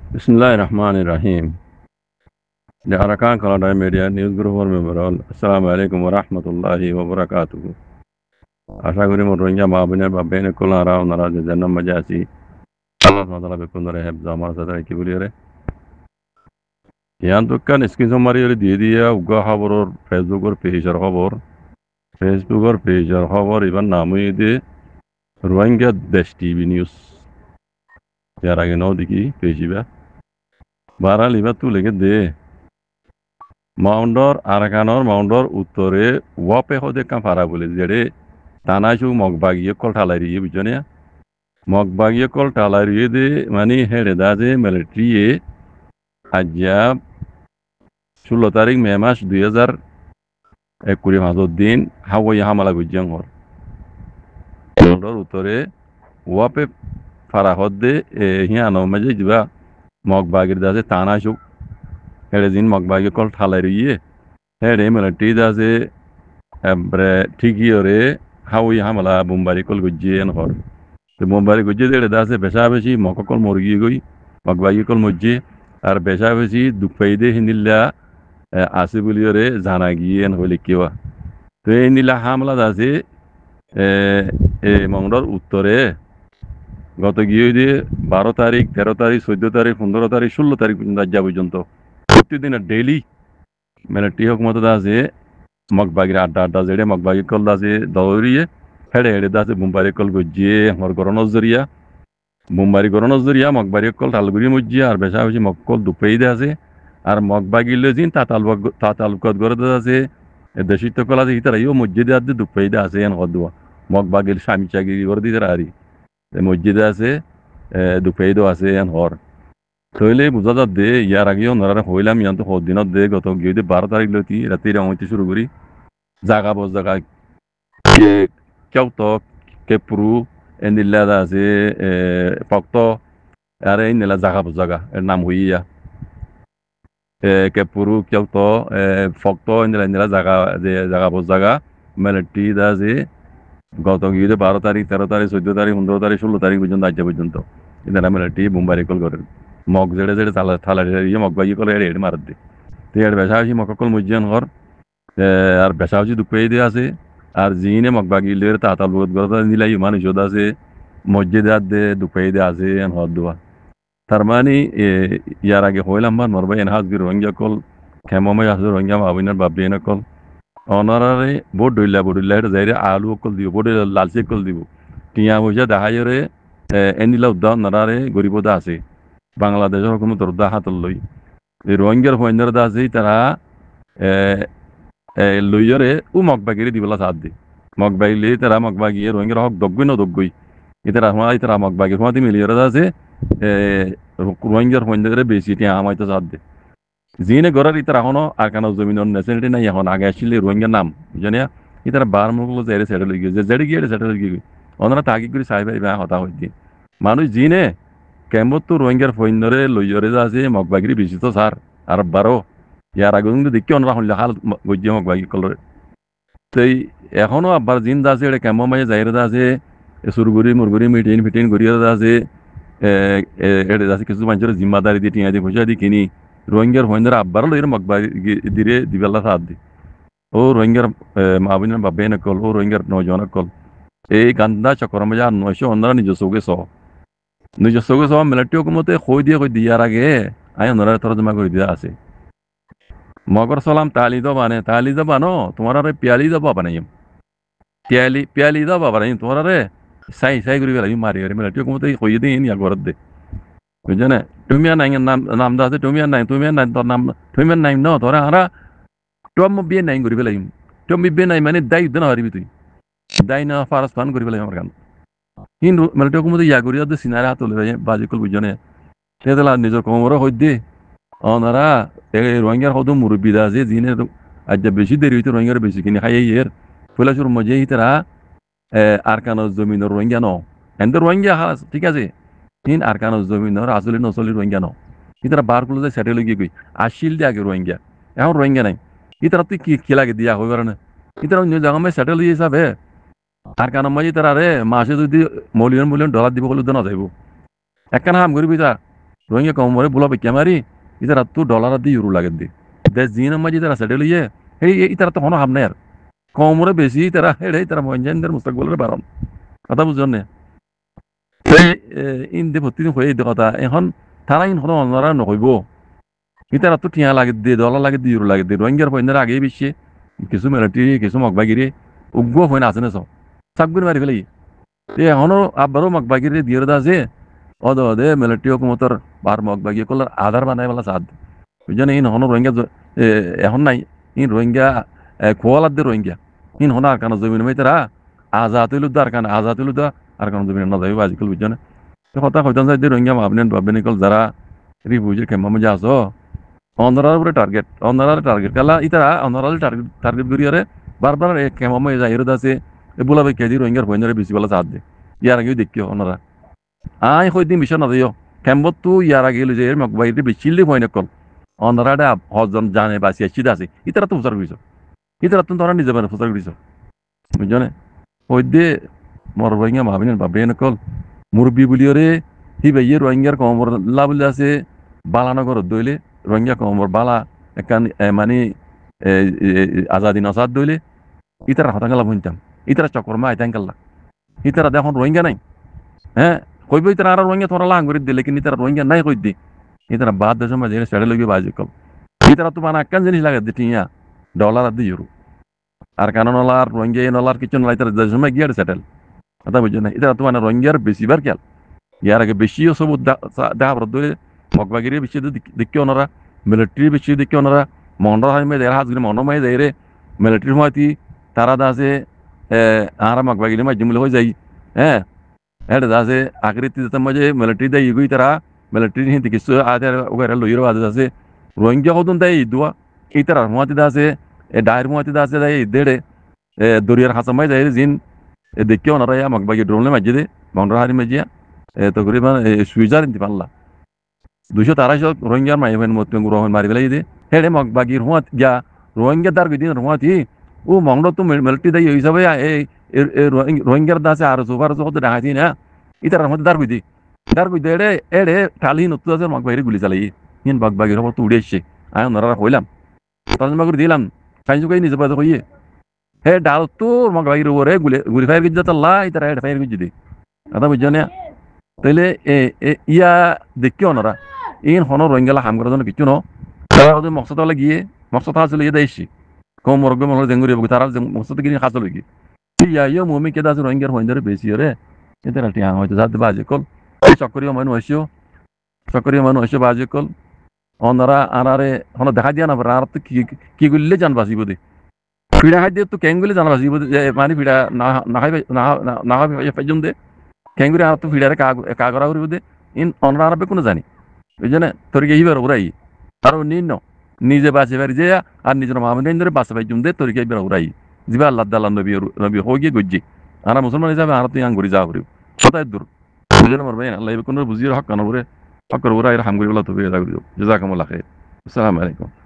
Bismillahirrahmanirrahim. The Arakan Kalanda Media News Group member all. Assalamu alaikum wa rahmatullahi wa barakatuh. আশা করি রোহিঙ্গা মাহবিনের বা বেনে কোলারা ওনারা যে জন্য মজা আছি আল্লাহ তাআলা বেকুন রে হেফজ আমার সাথে কি বলি রে ইয়ান দোকান স্ক্রিন মারি রে দিয়ে দিয়ে উগা খবর ফেসবুকের পেজর খবর ইবান নামই দিয়ে রোহিঙ্গা দেশ টিভি নিউজ ইয়ার আগে নাও দেখি পেজিবা বারাল ইবা তু লেগে দে মাউন্ডর আরাকানর মাউন্ডর উত্তরে ওয়াপে হদে কাঁপারা বলে যেড়ে টানাইছু মগবাগিয়ে কল ঠালাইরিয়ে বুঝনে মগবাগিয়ে কল ঠালাইরিয়ে দে মানে হেড়ে দা যে মিলিটারিয়ে আজ্ঞা 16 তারিখ মে মাস 2021 দিন হাওয়াই হামলা গুজ্জাং হর মাউন্ডর উত্তরে ওয়াপে ফারা হদে হিয়ানো মাঝে যা মগবাগির দা যে টানাইছু হেড়ে দিন মগবাগিয়ে কল ঠালাইরিয়ে হেড়ে মিলিটারি দা যে এবারে ঠিকই ওরে হাওয়াই হামলা বোমবারি কল গুজ্জিয়ে হর বোমবারি গুজ্জিয়ে দেড়ে দাসে বেশা বেশি মককল মরগি গই মগবাগি কল মজ্জে আর বেশা বেশি দুপাইদে হিন্দিল্লা আছে বলি ওরে জানা গিয়ে হইলে কেওয়া তো এই নীলা হামলা দাসে মংডর উত্তরে গত গিয়ে দিয়ে 12 তারিখ 13 তারিখ 14 তারিখ 15 তারিখ 16 তারিখ যা পর্যন্ত প্রতিদিনের ডেইলি মানে টিহক মতো দাসে মগবাগির আড্ডা যেড়ে মগবাগি কল দাসে দৌড়িয়ে হেড়ে হেড়ে দাসে বুম্বারি কল গজ্জিয়ে আমার গরনজ জরিয়া বুম্বারি গরনজ জরিয়া মগবারি কল তালগুড়ি মজ্জিয়া আর বেশা বেশি মক্কল দুপেই দে আছে আর মগবাগিলে জিন তাতালুকত গড়ে দে আছে দেশিত কল আছে ইতারা ইও মসজিদে আছে দুপেই দে আছে এন হদুয়া মগবাগিল স্বামী চাগিরি করে দিতে আরি মসজিদে আছে দুপেই দো আছে এন হর থইলে বুঝা যা দে ইয়ার আগেও নরারে হইলাম ইয়ান তো দিনত দে গত গিয়ে 12 তারিখ লতি রাতে রঙইতে শুরু করি জাগা বস জাগা কেউতো কেপ্রু এনিল্লা আছে পক্ত আর এই নেলা জাগা বস জাগা এর নাম হইয়া কেপ্রু কেউতো ফক্ত এনিলা নেলা জাগা যে জাগা বস জাগা মেলেটি দা যে গত গিয়ে 12 তারিখ 13 তারিখ 14 তারিখ 15 তারিখ 16 তারিখ পর্যন্ত আজ পর্যন্ত এদের মেলেটি মুম্বাই কল করে মগ জেড়ে জেড়ে থালা ইয়ে মগ বাগি কল এড়ে মার দে তো এর বেশা হয়েছি মককল মজ্জিয়ান ঘর আর বেশা হয়েছি দুপাই দিয়ে আছে আর জিনে মগবাগিলের তাতাল বহুত গরতা নিলাই মানুষ আছে মসজিদে দে দুপাই দে আছে এন হদ দোয়া তার মানে ইয়ার আগে হইলাম বার নরবা এন হাজগি রোহিঙ্গা কল খেমামাই আছে রোহিঙ্গা মাবিনার বাবিন কল অনারারে বোট ডইলা এটা যাইরে আলু কল দিব বোট লালচি কল দিব টিয়া পয়সা দেখাইরে এনিলা উদ্যান নারারে গরিবদা আছে বাংলাদেশের হুকুমত রোদা হাতল লই এই রোহিঙ্গার ফৈন্যরা আছে তারা লইয়রে ও মগবাগিরে দিবলা সাথ দে মগবাগিলে তারা মগবাগিয়ে রোহিঙ্গার হক দগ্গই ন দগ্গই তারা মগবাগির ফমাতি মিলিয়রা আছে রোহিঙ্গার ফৈন্যরে বেশি টিয়া আমাইতো সাথ দে জিনে গড়ার ইতারা এখনো আর কেন জমিনের নেসেলিটি নাই এখন আগে আসলে রোহিঙ্গার নাম জানিয়া ইতারা বার মুখলো জেরে সেটেল হয়ে গিয়ে জেড়ে গিয়ে সেটেল হয়ে গিয়ে ওনারা তাগি করে সাহেব হতা হইতে মানুষ জিনে কেমত তো রোহিঙ্গার ফৈন্যরে লইয়রে যা আছে মগবাগিরি বেশি তো সার আর বারো ইয়ার আগে কিন্তু দেখি ওনারা হইলে হাল গজ্জিয়ে মগবাগি কলরে তো এখনো আবার জিন দা আছে এটা কেমন মাঝে যাইরে দা আছে সুরগুড়ি মুরগুড়ি ফিটিন করিয়ে দা আছে এটা আছে কিছু মানুষের জিম্মাদারি দিয়ে টিয়া দিয়ে পয়সা দিয়ে কিনি রোহিঙ্গার ফৈন্যরা আব্বারও লইরে মগবাগি দিরে দিবেলা সাথ দি ও রোহিঙ্গার মাবিনের বাবে নকল ও রোহিঙ্গার নজন কল এই গান্দা চক্র মজা 900 ওনারা নিজস্বকে সব মিলিটারি হুকুমতে কই দিয়ার আগে আই ওনারা তরজমা করে দিয়া আছে মগর সালাম তালি দো বানো তোমার আরে পিয়ালি দো বাবা নাই পিয়ালি দো বাবা নাই তোমার আরে সাই করি বেলা মারি মিলিটারি হুকুমতে কই দিন ইয়া ঘর দে বুঝছে না তুমি আর নাই নাম দা আছে তুমি আর নাই তোর নাম তুমি আর নাই ন তোরা হারা টম বিয়ে নাই করি বেলা টম বিয়ে নাই মানে দায়িত্ব না হারিবি তুই দায় না ফারাস ফান করি বেলা আমার গান কিন্তু মিলিটারি হুকুমতে ইয়া করি সিনারে হাত তুলে বাজি কল বুঝনে সেতলা নিজের কমরও হই দে ওনারা রোহিঙ্গার হদ মুরব্বীরা আছে জিনে আজ বেশি দেরি হইতে রোহিঙ্গার বেশি কিনে খাই এর ফুলাচুর মজে তারা আর কানো জমিনের রোহিঙ্গা ন এদের রোহিঙ্গা ঠিক আছে হিন আর কানো জমিনের আসলে নচলি রোহিঙ্গা ন ইতারা বার করলে যে সেটেল গিয়ে গই আসিল দিয়ে আগে রোহিঙ্গা এখন রোহিঙ্গা নাই ইতারা তুই কি লাগে দিয়া হই পারে না ইতারা অন্য জায়গা মে সেটেল হয়ে হিসাবে আর কানো মাঝে তারা রে মাসে যদি $1,000,000 দিব বলে না যাইব একখানা হাম করবি তা রোহিঙ্গা কম মরে বুলা বেকিয়া মারি ইতারা তো ডলার দি ইউরো লাগে দি দেশ জিন মাঝে তারা সেটেল ইয়ে এই ইতারা তো কোনো হাম নাই আর কম মরে বেশি তারা হেড়ে তারা মঞ্জানদের মুস্তাকবলের বারণ কথা বুঝছেন না সেই ইন্দে ভর্তি হয়ে এই কথা এখন তারা ইন হলো অন্যরা নকইব ইতারা তো টিয়া লাগে দিয়ে ডলার লাগে দিয়ে ইউরো লাগে দিয়ে রোহিঙ্গার পয়েন্টের আগেই বেশি কিছু মিলিটারি কিছু মগবাগিরি উগ্র হয়ে না আছে না সব সাবগুন মারি ফেলাই এখনো আব্বারও মগবাগিরি দিয়ে আছে অদ অদে মিলিটারি হুকুমতর বার মগবাগি কলার আধার বানাই বলা সাদ বুঝছেন ইন হনো রোহিঙ্গা এখন নাই ইন রোহিঙ্গা খোয়ালার দিয়ে রোহিঙ্গা ইন হনো আর কানা জমিন মাই তারা আজাদ হইলুদা আর কানা আজাদ হইলুদা আর কানা জমিন না যাইব আজিকাল বুঝছেন কথা কইতাম যাই রোহিঙ্গা ভাবনেন ভাববেন কল যারা রিফিউজির খেম্মা মজা আছো অন্ধ্রার উপরে টার্গেট অন্ধ্রার টার্গেট কালা ইতারা অন্ধ্রার টার্গেট করিয়ারে বারবার খেম্মা মজা যাই আছে বলাবে কেজি রোহিঙ্গার পয়েন্টারে বেশি বলা সাথ দে ইয়ার আগেও দেখিও অন্যরা আই কইদিন বিষয় না দিও খেম্বত তো ইয়ার আগে যে মকবাইতে বেশিলে পয়েন্ট কল অন্ধ্রাটা হজন জানে বাসি সিধা আছে ইতারা তো প্রচার করিস ইতারা তো তোরা নিজে মানে প্রচার করিস বুঝছো ওই দিয়ে মর রোহিঙ্গা ভাবিনেন কল মুরব্বী বুলিওরে হি ভাইয়ে রোহিঙ্গার কমর লাভলে আছে বালানগর দইলে রোহিঙ্গা কমর বালা একান মানে আজাদি নসাদ দইলে ইতারা হতাঙ্গালা বুনতাম ইতারা চক্রমা আইতাঙ্গাল্লা ইতারা দেখুন রোহিঙ্গা নাই হ্যাঁ কইব ইতারা আর রোহিঙ্গা তোরা লাং করে দিলে কিন্তু ইতারা রোহিঙ্গা নাই কই দি ইতারা বাদ দেশ মাঝে সেড়ে লইবে বাজি কল ইতারা তো মানে একখান জিনিস লাগে দিটিয়া ডলার আর দি ইউরো আর কারণ নলার রোহিঙ্গা নলার কিছু নলাই তারা দেশ সময় গিয়ে সেটেল কথা বুঝছো না ইতারা তো মানে রোহিঙ্গার বেশিবার খেয়াল ইয়ার আগে বেশিও সব দেখা ধরে মগবাগিরি বেশি দেখি ওনারা মিলিটারি বেশি দেখি ওনারা মন্ডল হাইমে দেড় হাত মন্ডমাই দেয় রে মিলিটারি সময়তি তারা দাসে আর মগবাগিরি মাধ্যমে হয়ে যাই হ্যাঁ এটা দাসে আকৃতি দিতে মাঝে মিলিটারি দেয় ইগুই তারা মিলিটারি হিন্দি কিছু আদের ওগারে লইরো আদে দাসে রোহিঙ্গা কদন দেয় দুয়া এই তারা মহাতি দাসে ডায়ের মহাতি দাসে দেয় দেড়ে দরিয়ার হাসামাই যায় জিন দেখি ওনারা মগবাগি ড্রোনে মাঝে দে মন্ডল হারি মাঝিয়া তকরিবান সুইজার ইন্তি পাল্লা 200 রোহিঙ্গার মাইবেন মতন রোহন মারি ফেলাই দে হেডে মগবাগির হুয়াত গিয়া রোহিঙ্গা দার গদিন হুয়াতি ও মংড তো মিলিটারি দাই হিসাবে এই রোহিঙ্গার দাসে আর সুপার জগতে ডাকাতি না ইতার মধ্যে দার গদি এড়ে এড়ে টালি নতু আছে মগবাগির গুলি চালাই হিন মগবাগির হবো তো উড়ে এসছে আমি ওনারা কইলাম তর্জমা করে দিলাম কাইজু কাই নিজে পাতে কইয়ে হে ডাল তো মগবাগির উপরে গুলি ফায়ার গিয়ে তাল্লা ইতারা হেড ফায়ার গিয়ে দি কথা বুঝছো না তাইলে ইয়া দেখি ওনারা ইন হন রোহিঙ্গালা হাম করার জন্য কিছু ন তারা ওদের মকসদ গিয়ে মকসদ আসলে ইয়ে দেয়ছি কম মরগ মনে জেঙ্গুরি তারা মকসদ গিয়ে হাসল কি ইয়া ইয়ে মুমি কেদা আছে রোহিঙ্গার হইন্দারে বেশি রে এদের আলটি হাং হয়তো যাতে বাজে কল চক্করীয় মানুষ হইসিও বাজে কল ওনারা আনারে হন দেখা দিয়া না পারে আর তো কি গুলিলে জান বাঁচিব দে ফিড়া খাই দিয়ে তো কেঙ্গুলি জান বাঁচিব মানে ফিড়া না খাই না খাই পাইজম দে কেঙ্গুরি আর তো ফিডারে কাগরা করিব দে ইন অনরা আরবে কোনো জানি ওই জন্য তোরকে এইবার ওরাই আর নিন নিজে বাঁচে পারি যে আর নিজের মামিন ধরে বাঁচা পাই জুম দে তোরকে এইবার ওরাই যিবা আল্লাহ দাল্লাহ নবী হয়ে গিয়ে গজ্জি আর মুসলমান হিসাবে আর তুই আঙ্গুরি যা করিব কোথায় দূর বুঝলেন আমার ভাই আল্লাহ কোনো বুঝিয়ে হক কান হক করে ওরা এর হাম করি বলা তবে জাজাকামুল্লাহ খাইর আসসালামু আলাইকুম